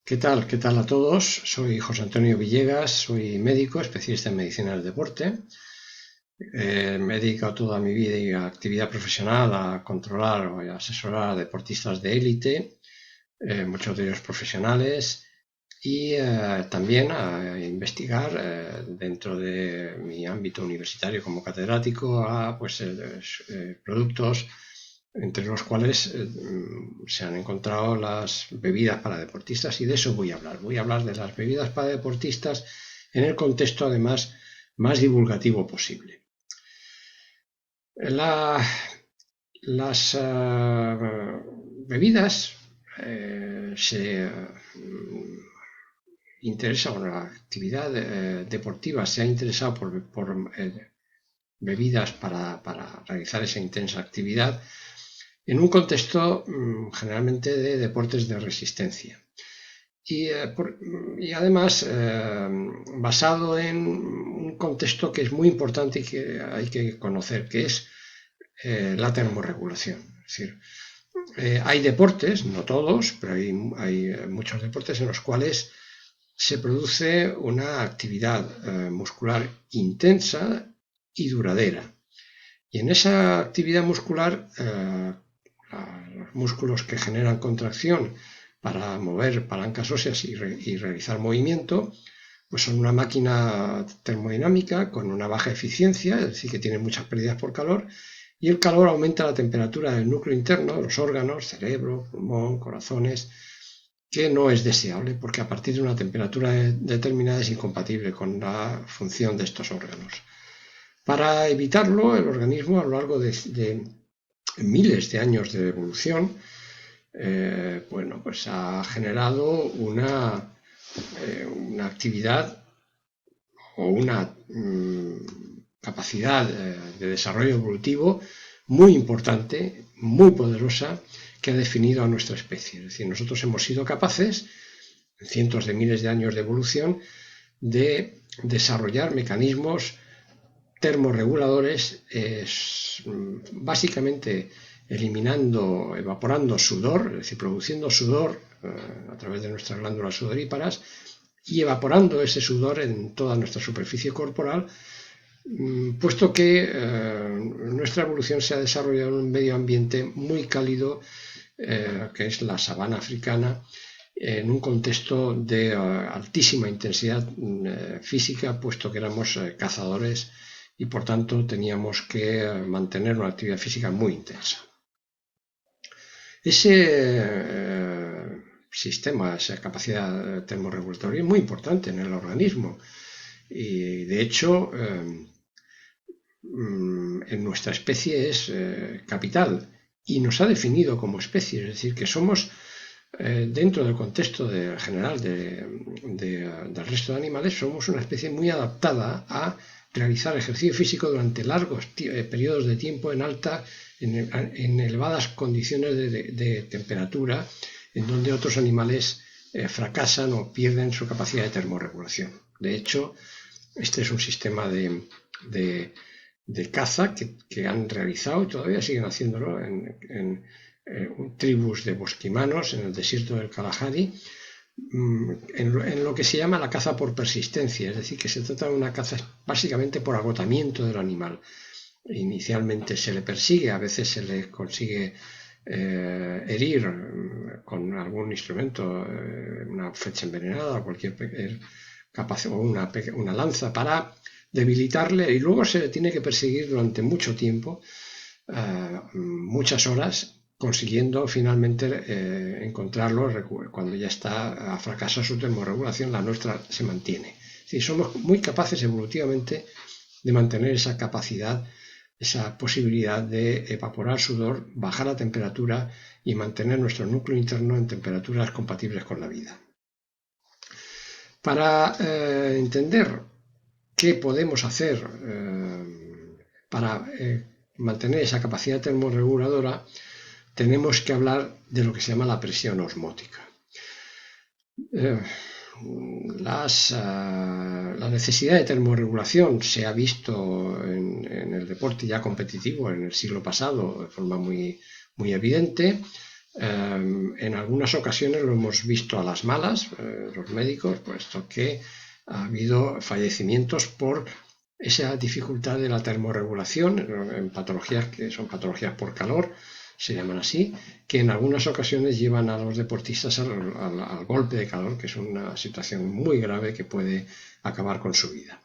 ¿Qué tal? ¿Qué tal a todos? Soy José Antonio Villegas, soy médico, especialista en medicina del deporte. Me he dedicado toda mi vida y actividad profesional a controlar o a asesorar a deportistas de élite, muchos de ellos profesionales, y también a investigar dentro de mi ámbito universitario como catedrático a productos entre los cuales se han encontrado las bebidas para deportistas, y de eso voy a hablar. Voy a hablar de las bebidas para deportistas en el contexto además más divulgativo posible. Las bebidas se interesan, o la actividad deportiva se ha interesado por bebidas para realizar esa intensa actividad en un contexto generalmente de deportes de resistencia. Y además basado en un contexto que es muy importante y que hay que conocer, que es la termorregulación. Es decir, hay deportes, no todos, pero hay muchos deportes en los cuales se produce una actividad muscular intensa y duradera. Y en esa actividad muscular, los músculos que generan contracción para mover palancas óseas y realizar movimiento, pues son una máquina termodinámica con una baja eficiencia, es decir, que tiene muchas pérdidas por calor, y el calor aumenta la temperatura del núcleo interno, de los órganos, cerebro, pulmón, corazones, que no es deseable porque a partir de una temperatura determinada es incompatible con la función de estos órganos. Para evitarlo, el organismo a lo largo de miles de años de evolución pues ha generado una actividad o una capacidad de desarrollo evolutivo muy importante, muy poderosa, que ha definido a nuestra especie. Es decir, nosotros hemos sido capaces, en cientos de miles de años de evolución, de desarrollar mecanismos termorreguladores, básicamente evaporando sudor, es decir, produciendo sudor a través de nuestras glándulas sudoríparas y evaporando ese sudor en toda nuestra superficie corporal, puesto que nuestra evolución se ha desarrollado en un medio ambiente muy cálido, que es la sabana africana, en un contexto de altísima intensidad física, puesto que éramos cazadores y por tanto teníamos que mantener una actividad física muy intensa. Ese sistema, esa capacidad termorregulatoria es muy importante en el organismo y de hecho en nuestra especie es capital y nos ha definido como especie, es decir, que somos dentro del contexto general del resto de animales, somos una especie muy adaptada a realizar ejercicio físico durante largos periodos de tiempo en elevadas condiciones de temperatura, en donde otros animales fracasan o pierden su capacidad de termorregulación. De hecho, este es un sistema de caza que han realizado y todavía siguen haciéndolo en tribus de bosquimanos en el desierto del Kalahari, en lo que se llama la caza por persistencia, es decir, que se trata de una caza básicamente por agotamiento del animal. Inicialmente se le persigue, a veces se le consigue herir con algún instrumento, una flecha envenenada o una lanza para debilitarle, y luego se le tiene que perseguir durante mucho tiempo, muchas horas, consiguiendo finalmente encontrarlo cuando ya está a fracasar su termorregulación. La nuestra se mantiene. Es decir, somos muy capaces evolutivamente de mantener esa capacidad, esa posibilidad de evaporar sudor, bajar la temperatura y mantener nuestro núcleo interno en temperaturas compatibles con la vida. Para entender qué podemos hacer para mantener esa capacidad termorreguladora, tenemos que hablar de lo que se llama la presión osmótica. La necesidad de termorregulación se ha visto en el deporte ya competitivo en el siglo pasado de forma muy, muy evidente. En algunas ocasiones lo hemos visto a las malas, los médicos, puesto que ha habido fallecimientos por esa dificultad de la termorregulación en patologías que son patologías por calor, se llaman así, que en algunas ocasiones llevan a los deportistas al golpe de calor, que es una situación muy grave que puede acabar con su vida.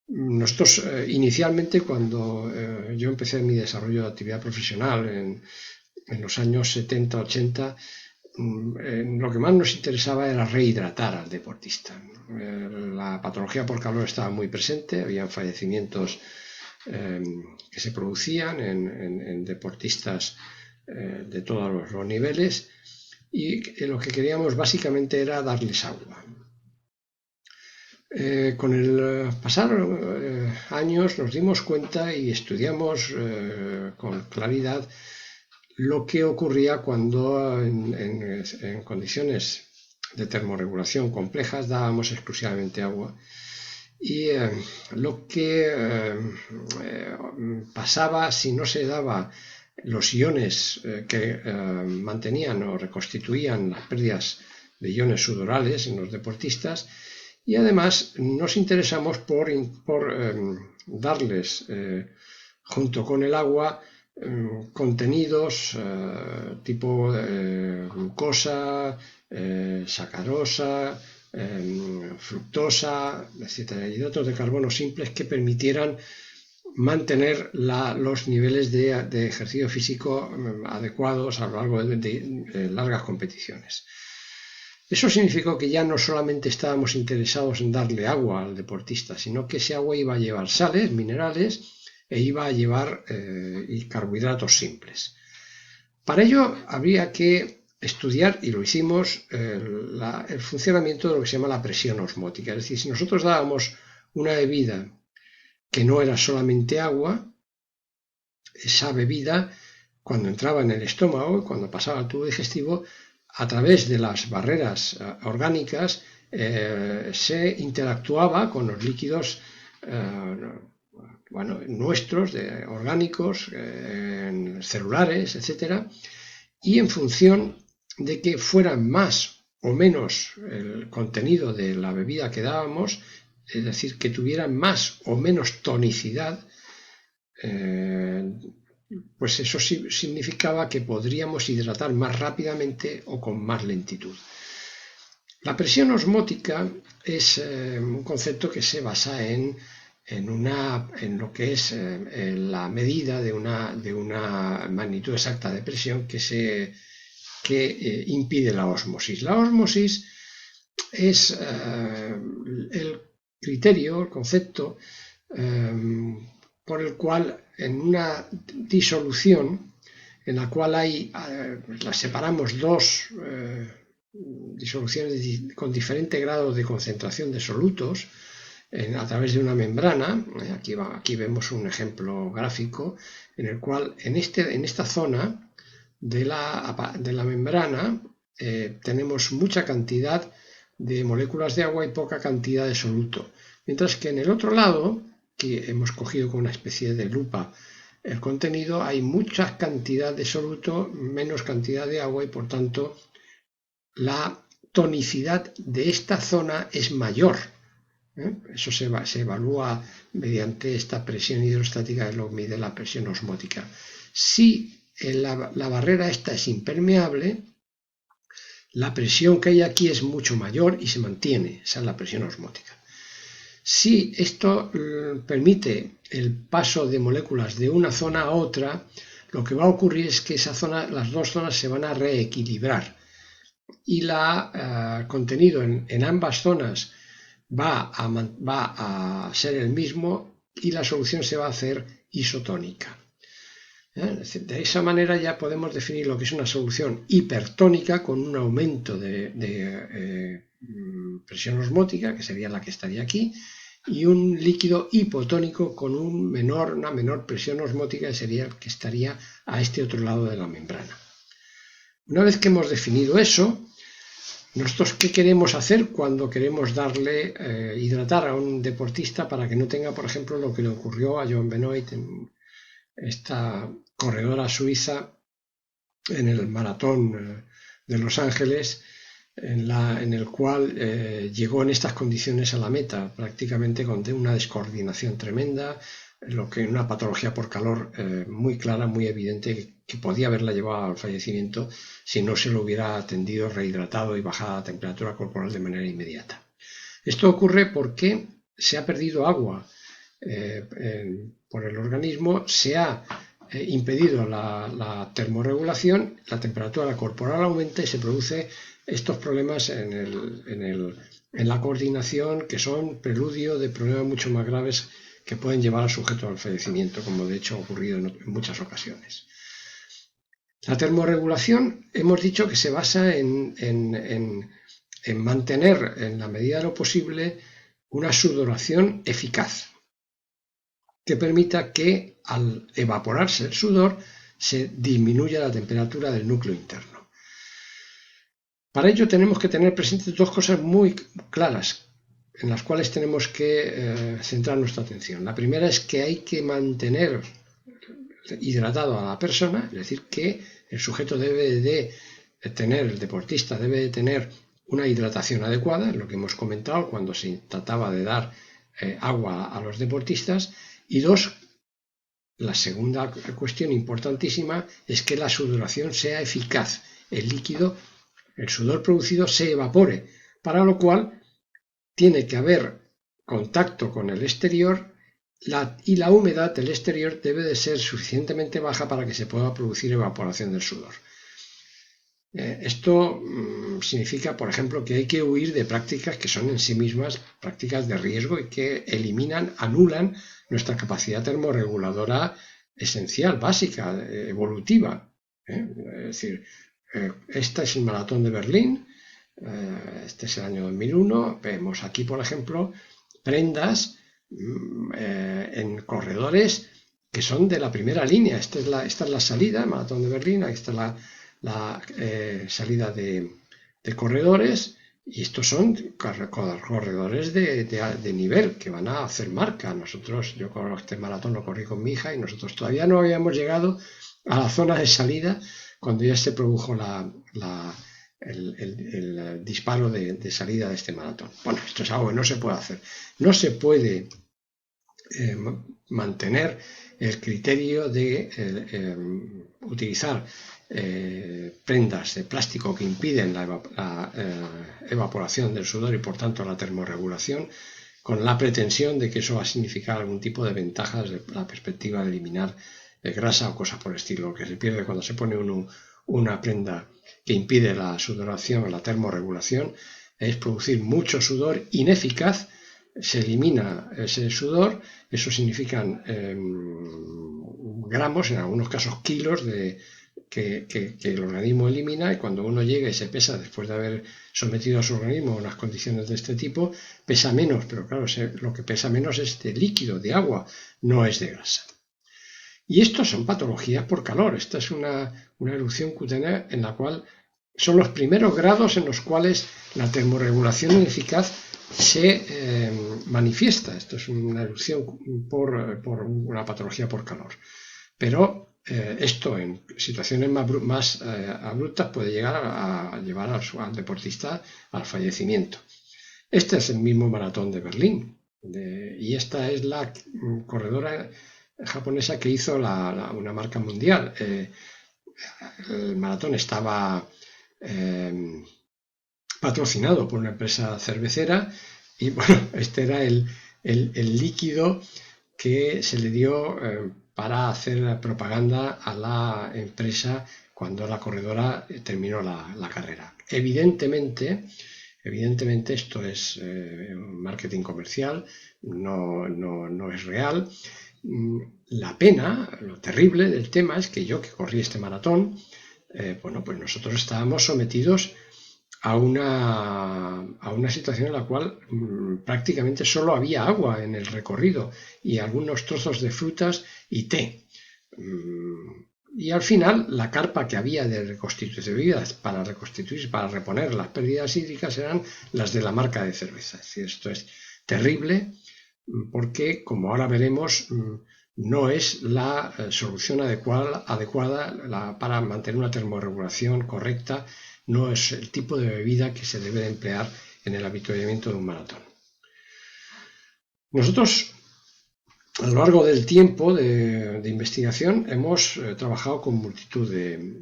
Nosotros inicialmente, cuando yo empecé mi desarrollo de actividad profesional en los años 70-80, lo que más nos interesaba era rehidratar al deportista. La patología por calor estaba muy presente, habían fallecimientos que se producían en deportistas de todos los niveles, y lo que queríamos básicamente era darles agua. Con el pasar años nos dimos cuenta y estudiamos con claridad lo que ocurría cuando en condiciones de termorregulación complejas dábamos exclusivamente agua, y lo que pasaba si no se daba los iones que mantenían o reconstituían las pérdidas de iones sudorales en los deportistas. Y además nos interesamos por darles, junto con el agua, contenidos tipo glucosa, sacarosa, fructosa, etcétera, hidratos de carbono simples que permitieran mantener los niveles de ejercicio físico adecuados a lo largo de largas competiciones. Eso significó que ya no solamente estábamos interesados en darle agua al deportista, sino que ese agua iba a llevar sales, minerales, e iba a llevar carbohidratos simples. Para ello habría que estudiar, y lo hicimos, el funcionamiento de lo que se llama la presión osmótica. Es decir, si nosotros dábamos una bebida que no era solamente agua, esa bebida, cuando entraba en el estómago, cuando pasaba al tubo digestivo, a través de las barreras orgánicas se interactuaba con los líquidos nuestros, orgánicos, celulares, etcétera, y en función de que fueran más o menos el contenido de la bebida que dábamos, es decir, que tuvieran más o menos tonicidad, pues eso significaba que podríamos hidratar más rápidamente o con más lentitud. La presión osmótica es un concepto que se basa en lo que es la medida de una magnitud exacta de presión que impide la ósmosis. La ósmosis es el criterio, el concepto por el cual en una disolución en la cual las separamos dos disoluciones con diferente grado de concentración de solutos a través de una membrana. Aquí vemos un ejemplo gráfico en el cual en esta zona de la membrana tenemos mucha cantidad de moléculas de agua y poca cantidad de soluto, mientras que en el otro lado, que hemos cogido con una especie de lupa el contenido, hay mucha cantidad de soluto, menos cantidad de agua, y por tanto la tonicidad de esta zona es mayor. Eso se evalúa mediante esta presión hidrostática, que lo mide la presión osmótica. Si la barrera esta es impermeable, la presión que hay aquí es mucho mayor y se mantiene, esa es la presión osmótica. Si esto permite el paso de moléculas de una zona a otra, lo que va a ocurrir es que las dos zonas se van a reequilibrar, y el contenido en ambas zonas va a ser el mismo, y la solución se va a hacer isotónica. De esa manera ya podemos definir lo que es una solución hipertónica con un aumento de presión osmótica, que sería la que estaría aquí, y un líquido hipotónico con una menor presión osmótica, que sería el que estaría a este otro lado de la membrana. Una vez que hemos definido eso, nosotros ¿qué queremos hacer cuando queremos hidratar a un deportista para que no tenga, por ejemplo, lo que le ocurrió a Joan Benoit, esta corredora suiza en el maratón de Los Ángeles, en el cual llegó en estas condiciones a la meta, prácticamente con una descoordinación tremenda, lo que una patología por calor muy clara, muy evidente, que podía haberla llevado al fallecimiento si no se lo hubiera atendido, rehidratado y bajada la temperatura corporal de manera inmediata. Esto ocurre porque se ha perdido agua por el organismo, se ha impedido la termorregulación, la temperatura corporal aumenta y se produce estos problemas en la coordinación, que son preludio de problemas mucho más graves que pueden llevar al sujeto al fallecimiento, como de hecho ha ocurrido en muchas ocasiones. La termorregulación hemos dicho que se basa en mantener en la medida de lo posible una sudoración eficaz, que permita que al evaporarse el sudor se disminuya la temperatura del núcleo interno. Para ello tenemos que tener presentes dos cosas muy claras en las cuales tenemos que centrar nuestra atención. La primera es que hay que mantener hidratado a la persona, es decir, que el sujeto debe de tener, el deportista debe de tener una hidratación adecuada, lo que hemos comentado cuando se trataba de dar agua a los deportistas. Y dos, la segunda cuestión importantísima es que la sudoración sea eficaz, el líquido, el sudor producido se evapore, para lo cual tiene que haber contacto con el exterior y la humedad del exterior debe de ser suficientemente baja para que se pueda producir evaporación del sudor. Esto significa, por ejemplo, que hay que huir de prácticas que son en sí mismas prácticas de riesgo y que anulan nuestra capacidad termorreguladora esencial, básica, evolutiva. Es decir, este es el maratón de Berlín, este es el año 2001, vemos aquí, por ejemplo, prendas en corredores que son de la primera línea. Esta es la salida, el maratón de Berlín, aquí está la salida de corredores, y estos son corredores de nivel que van a hacer marca. Yo con este maratón lo corrí con mi hija y nosotros todavía no habíamos llegado a la zona de salida cuando ya se produjo el disparo de salida de este maratón. Bueno, esto es algo que no se puede hacer. No se puede mantener el criterio de utilizar prendas de plástico que impiden la evaporación del sudor y por tanto la termorregulación, con la pretensión de que eso va a significar algún tipo de ventajas desde la perspectiva de eliminar grasa o cosas por el estilo. Lo que se pierde cuando se pone una prenda que impide la sudoración o la termorregulación es producir mucho sudor ineficaz. Se elimina ese sudor, eso significan gramos, en algunos casos kilos que el organismo elimina, y cuando uno llega y se pesa después de haber sometido a su organismo a unas condiciones de este tipo, pesa menos, pero claro, lo que pesa menos es de líquido, de agua, no es de grasa. Y estos son patologías por calor. Esta es una erupción cutánea en la cual son los primeros grados en los cuales la termorregulación ineficaz se manifiesta. Esto es una erupción por una patología por calor. Pero esto en situaciones más abruptas puede llegar a llevar al deportista al fallecimiento. Este es el mismo maratón de Berlín. Y esta es la corredora japonesa que hizo una marca mundial. El maratón estaba patrocinado por una empresa cervecera y bueno, este era el líquido que se le dio para hacer propaganda a la empresa cuando la corredora terminó la carrera. Evidentemente esto es marketing comercial, no es real. La pena, lo terrible del tema es que yo que corrí este maratón, pues nosotros estábamos sometidos a una situación en la cual prácticamente solo había agua en el recorrido y algunos trozos de frutas y té. Y al final la carpa que había de reconstitución de bebidas para reponer las pérdidas hídricas eran las de la marca de cerveza. Es decir, esto es terrible porque, como ahora veremos, no es la solución adecuada para mantener una termorregulación correcta, no es el tipo de bebida que se debe de emplear en el avituallamiento de un maratón. Nosotros, a lo largo del tiempo de investigación, hemos trabajado con multitud de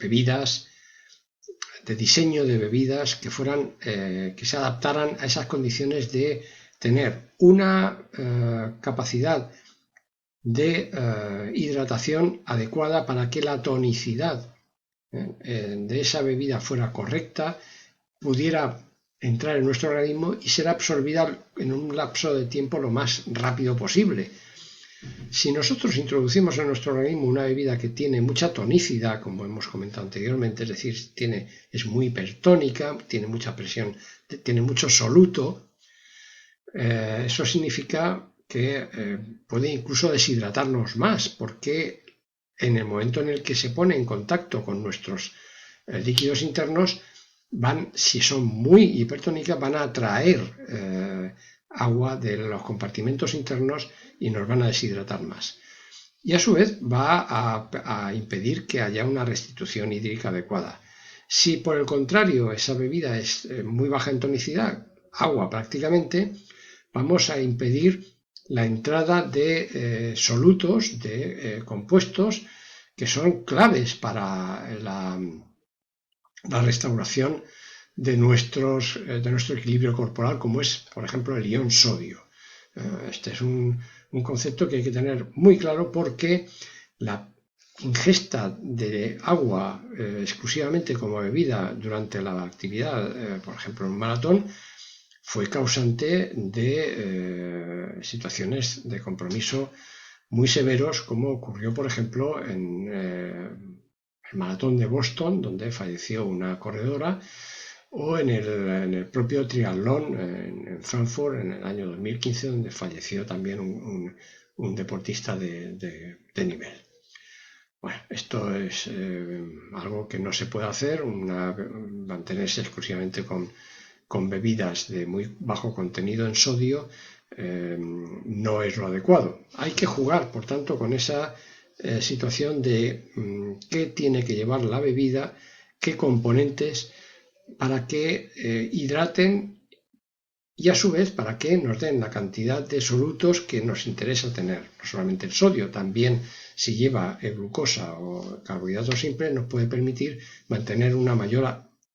bebidas, de diseño de bebidas que se adaptaran a esas condiciones de tener una capacidad de hidratación adecuada para que la tonicidad de esa bebida fuera correcta, pudiera entrar en nuestro organismo y ser absorbida en un lapso de tiempo lo más rápido posible. Si nosotros introducimos en nuestro organismo una bebida que tiene mucha tonicidad, como hemos comentado anteriormente, es decir, es muy hipertónica, tiene mucha presión, tiene mucho soluto, eso significa que puede incluso deshidratarnos más, porque en el momento en el que se pone en contacto con nuestros líquidos internos, si son muy hipertónicas, van a atraer agua de los compartimentos internos y nos van a deshidratar más. Y a su vez va a impedir que haya una restitución hídrica adecuada. Si por el contrario esa bebida es muy baja en tonicidad, agua prácticamente, vamos a impedir la entrada de solutos, de compuestos que son claves para la restauración de nuestro equilibrio corporal, como es, por ejemplo, el ion sodio. Este es un concepto que hay que tener muy claro, porque la ingesta de agua exclusivamente como bebida durante la actividad, por ejemplo en un maratón, fue causante de situaciones de compromiso muy severos, como ocurrió, por ejemplo, en el maratón de Boston, donde falleció una corredora, o en el propio triatlón en Frankfurt en el año 2015, donde falleció también un deportista de nivel. Bueno, esto es algo que no se puede hacer, mantenerse exclusivamente con bebidas de muy bajo contenido en sodio no es lo adecuado. Hay que jugar, por tanto, con esa situación de qué tiene que llevar la bebida, qué componentes, para que hidraten y a su vez para que nos den la cantidad de solutos que nos interesa tener. No solamente el sodio, también si lleva glucosa o carbohidratos simples nos puede permitir mantener un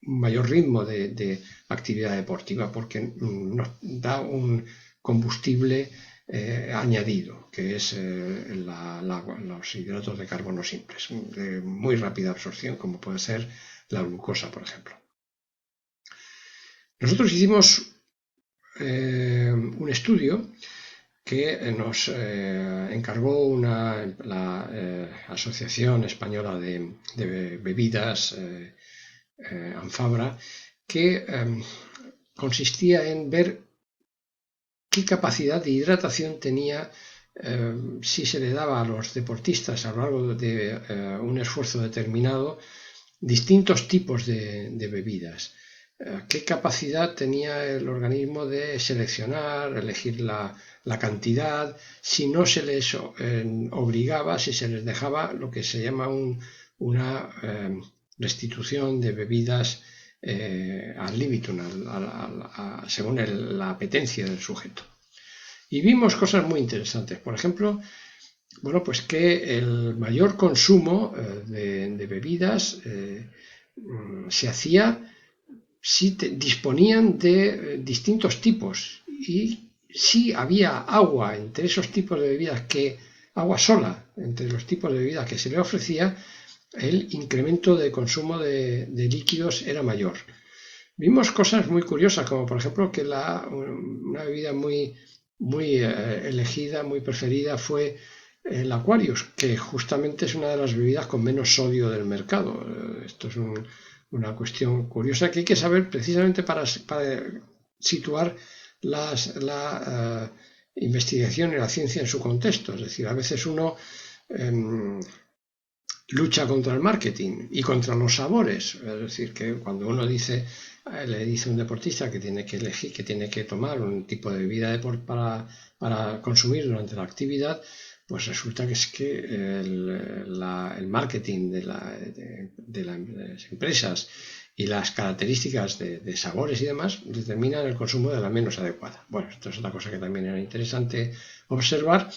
mayor ritmo de actividad deportiva, porque nos da un combustible añadido, que es los hidratos de carbono simples, de muy rápida absorción, como puede ser la glucosa, por ejemplo. Nosotros hicimos un estudio que nos encargó la Asociación Española de Bebidas, ANFABRA, que consistía en ver qué capacidad de hidratación tenía si se le daba a los deportistas a lo largo de un esfuerzo determinado distintos tipos de bebidas. ¿Qué capacidad tenía el organismo de seleccionar, elegir la cantidad, si no se les obligaba, si se les dejaba lo que se llama una restitución de bebidas ad libitum, según la apetencia del sujeto? Y vimos cosas muy interesantes. Por ejemplo, bueno, pues que el mayor consumo de bebidas se hacía si disponían de distintos tipos, y si había agua entre esos tipos de bebidas, agua sola entre los tipos de bebidas que se le ofrecía, el incremento de consumo de líquidos era mayor. Vimos cosas muy curiosas, como por ejemplo que una bebida muy elegida, muy preferida, fue el Aquarius, que justamente es una de las bebidas con menos sodio del mercado. Esto es una cuestión curiosa que hay que saber precisamente para situar la investigación y la ciencia en su contexto. Es decir, a veces uno lucha contra el marketing y contra los sabores. Es decir, que cuando uno dice le dice un deportista que tiene que elegir, que tiene que tomar un tipo de bebida para consumir durante la actividad, pues resulta que es que el marketing de las empresas y las características de sabores y demás determinan el consumo de la menos adecuada. Bueno, esto es otra cosa que también era interesante observar,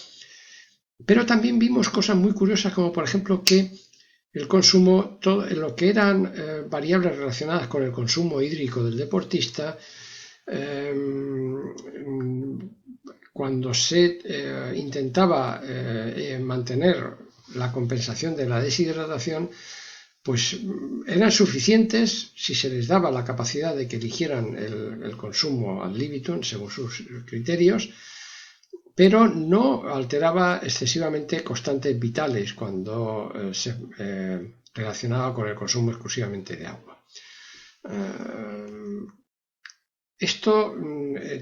pero también vimos cosas muy curiosas, como por ejemplo que el consumo, todo lo que eran variables relacionadas con el consumo hídrico del deportista, cuando se intentaba mantener la compensación de la deshidratación, pues eran suficientes si se les daba la capacidad de que eligieran el consumo ad libitum según sus criterios, pero no alteraba excesivamente constantes vitales cuando se relacionaba con el consumo exclusivamente de agua. Esto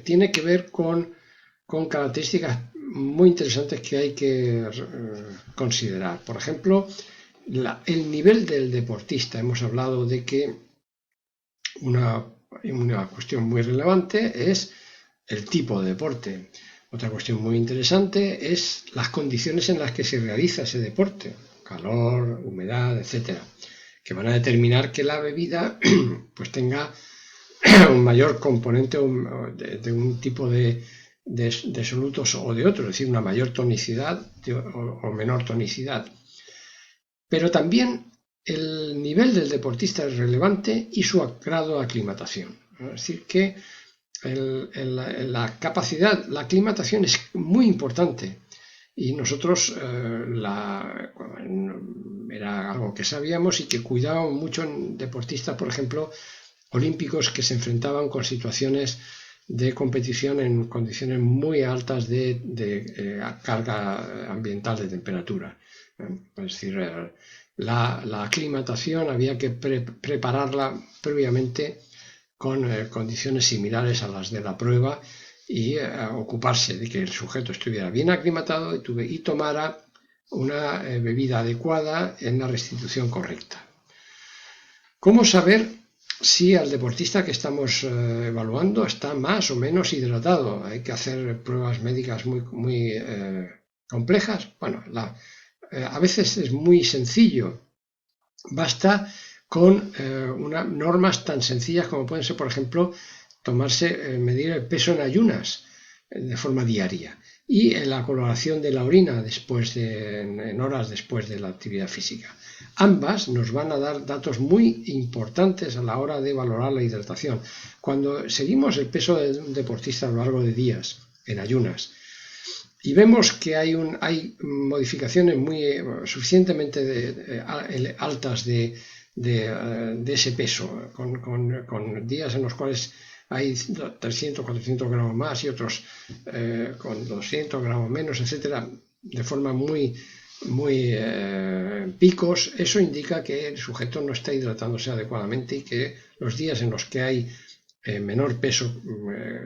tiene que ver con características muy interesantes que hay que considerar. Por ejemplo, el nivel del deportista. Hemos hablado de que una cuestión muy relevante es el tipo de deporte. Otra cuestión muy interesante es las condiciones en las que se realiza ese deporte, calor, humedad, etcétera, que van a determinar que la bebida pues tenga un mayor componente de un tipo de solutos o de otro, es decir, una mayor tonicidad o menor tonicidad. Pero también el nivel del deportista es relevante y su grado de aclimatación. Es decir, que la capacidad, la aclimatación es muy importante y nosotros era algo que sabíamos y que cuidábamos mucho en deportistas, por ejemplo, olímpicos que se enfrentaban con situaciones de competición en condiciones muy altas de carga ambiental de temperatura. Es decir, la aclimatación había que prepararla previamente con condiciones similares a las de la prueba y ocuparse de que el sujeto estuviera bien aclimatado y tomara una bebida adecuada en la restitución correcta. ¿Cómo saber si al deportista que estamos evaluando está más o menos hidratado? Hay que hacer pruebas médicas muy complejas. Bueno, a veces es muy sencillo. Basta con normas tan sencillas como pueden ser, por ejemplo, medir el peso en ayunas de forma diaria y la coloración de la orina en horas después de la actividad física. Ambas nos van a dar datos muy importantes a la hora de valorar la hidratación. Cuando seguimos el peso de un deportista a lo largo de días en ayunas y vemos que hay modificaciones suficientemente altas de ese peso, con días en los cuales hay 300, 400 gramos más y otros con 200 gramos menos, etcétera, de forma muy picos. Eso indica que el sujeto no está hidratándose adecuadamente y que los días en los que hay menor peso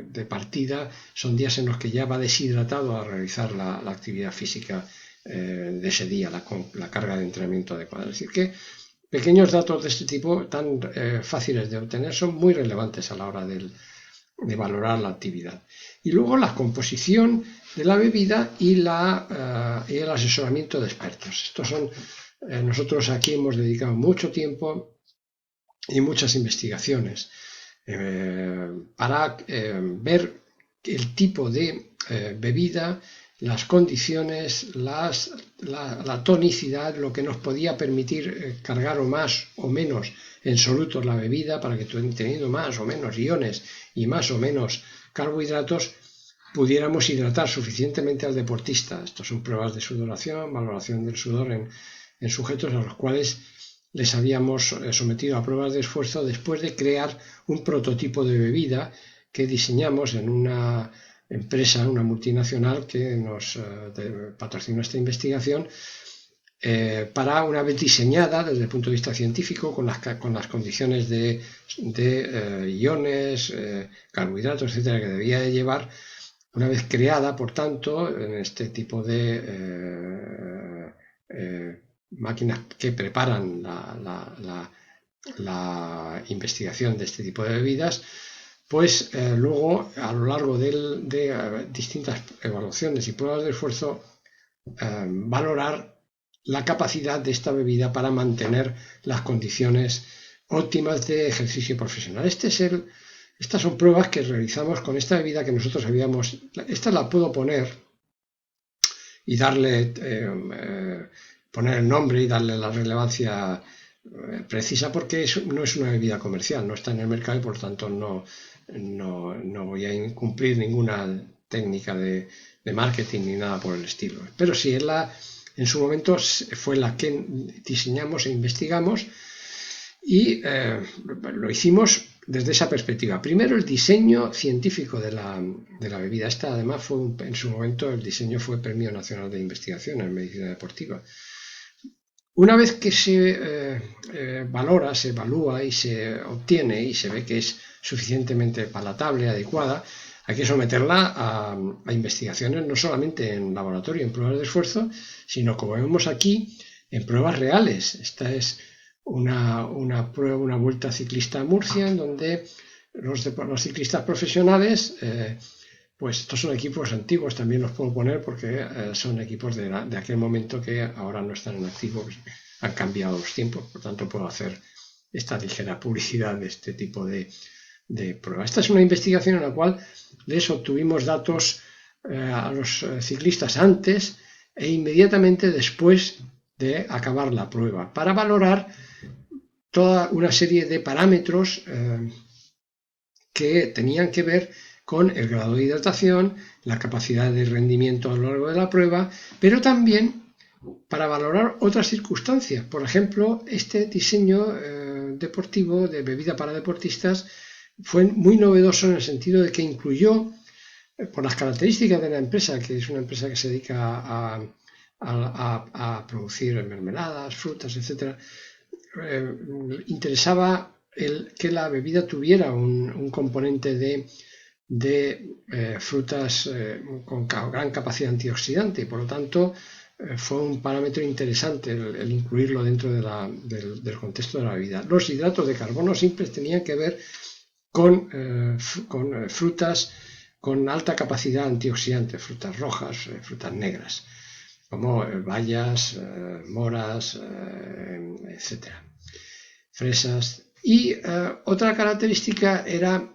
de partida son días en los que ya va deshidratado a realizar la actividad física de ese día, la carga de entrenamiento adecuada. Es decir, que pequeños datos de este tipo tan fáciles de obtener son muy relevantes a la hora de valorar la actividad. Y luego la composición de la bebida y el asesoramiento de expertos. Nosotros aquí hemos dedicado mucho tiempo y muchas investigaciones para ver el tipo de bebida, las condiciones, la tonicidad, lo que nos podía permitir cargar o más o menos en solutos la bebida para que teniendo más o menos iones y más o menos carbohidratos pudiéramos hidratar suficientemente al deportista. Estas son pruebas de sudoración, valoración del sudor en sujetos a los cuales les habíamos sometido a pruebas de esfuerzo después de crear un prototipo de bebida que diseñamos en una empresa, una multinacional que nos patrocinó esta investigación, para una vez diseñada desde el punto de vista científico con las condiciones de iones, carbohidratos, etcétera, que debía de llevar, una vez creada, por tanto, en este tipo de máquinas que preparan la investigación de este tipo de bebidas, pues luego a lo largo de distintas evaluaciones y pruebas de esfuerzo valorar la capacidad de esta bebida para mantener las condiciones óptimas de ejercicio profesional. Estas son pruebas que realizamos con esta bebida que nosotros habíamos. Esta la puedo poner y darle, poner el nombre y darle la relevancia precisa, porque no es una bebida comercial, no está en el mercado y por lo tanto no voy a incumplir ninguna técnica de marketing ni nada por el estilo. Pero sí, en su momento fue la que diseñamos e investigamos y lo hicimos desde esa perspectiva. Primero, el diseño científico de la bebida. Esta, además, en su momento el diseño fue Premio Nacional de Investigación en Medicina Deportiva. Una vez que se valora, se evalúa y se obtiene y se ve que es suficientemente palatable, adecuada, hay que someterla a investigaciones no solamente en laboratorio, en pruebas de esfuerzo, sino, como vemos aquí, en pruebas reales. Esta es una prueba, una Vuelta Ciclista a Murcia, en donde los ciclistas profesionales, pues estos son equipos antiguos, también los puedo poner porque son equipos de aquel momento que ahora no están en activo, pues han cambiado los tiempos, por tanto puedo hacer esta ligera publicidad de este tipo de prueba. Esta es una investigación en la cual les obtuvimos datos a los ciclistas antes e inmediatamente después de acabar la prueba, para valorar toda una serie de parámetros que tenían que ver con el grado de hidratación, la capacidad de rendimiento a lo largo de la prueba, pero también para valorar otras circunstancias. Por ejemplo, este diseño deportivo de bebida para deportistas fue muy novedoso en el sentido de que incluyó, por las características de la empresa, que es una empresa que se dedica a producir mermeladas, frutas, etc., interesaba que la bebida tuviera un componente de frutas con gran capacidad antioxidante, y por lo tanto fue un parámetro interesante el incluirlo dentro del contexto de la bebida. Los hidratos de carbono simples tenían que ver con frutas con alta capacidad antioxidante, frutas rojas, frutas negras, como bayas, moras, etc., fresas. Y otra característica era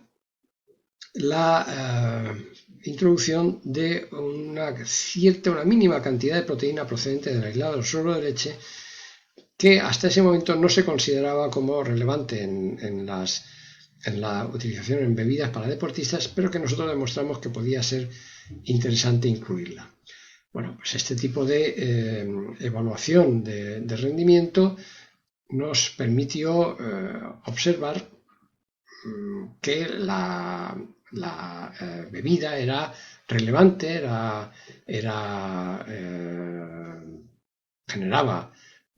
la introducción de una mínima cantidad de proteína procedente del aislado del suero de leche, que hasta ese momento no se consideraba como relevante en la utilización en bebidas para deportistas, pero que nosotros demostramos que podía ser interesante incluirla. Bueno, pues este tipo de evaluación de rendimiento nos permitió observar que la bebida era relevante, generaba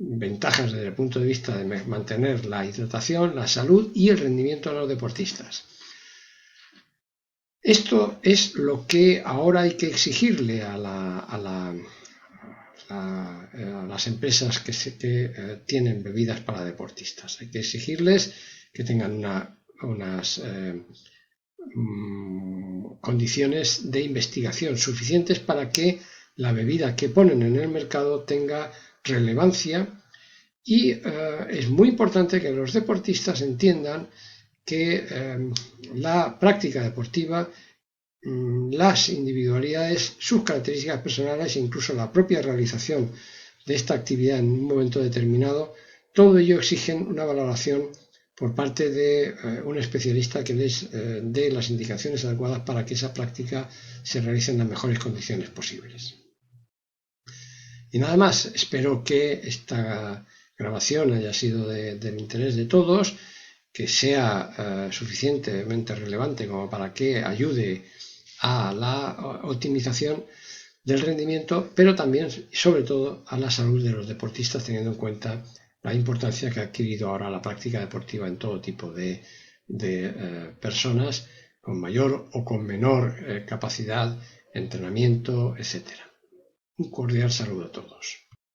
ventajas desde el punto de vista de mantener la hidratación, la salud y el rendimiento de los deportistas. Esto es lo que ahora hay que exigirle a las empresas que tienen bebidas para deportistas. Hay que exigirles que tengan unas condiciones de investigación suficientes para que la bebida que ponen en el mercado tenga relevancia, y es muy importante que los deportistas entiendan que la práctica deportiva, las individualidades, sus características personales e incluso la propia realización de esta actividad en un momento determinado, todo ello exigen una valoración por parte de un especialista que les dé las indicaciones adecuadas para que esa práctica se realice en las mejores condiciones posibles. Y nada más, espero que esta grabación haya sido del interés de todos, que sea suficientemente relevante como para que ayude a la optimización del rendimiento, pero también, y sobre todo, a la salud de los deportistas, teniendo en cuenta la importancia que ha adquirido ahora la práctica deportiva en todo tipo de personas, con mayor o con menor capacidad, entrenamiento, etc. Un cordial saludo a todos.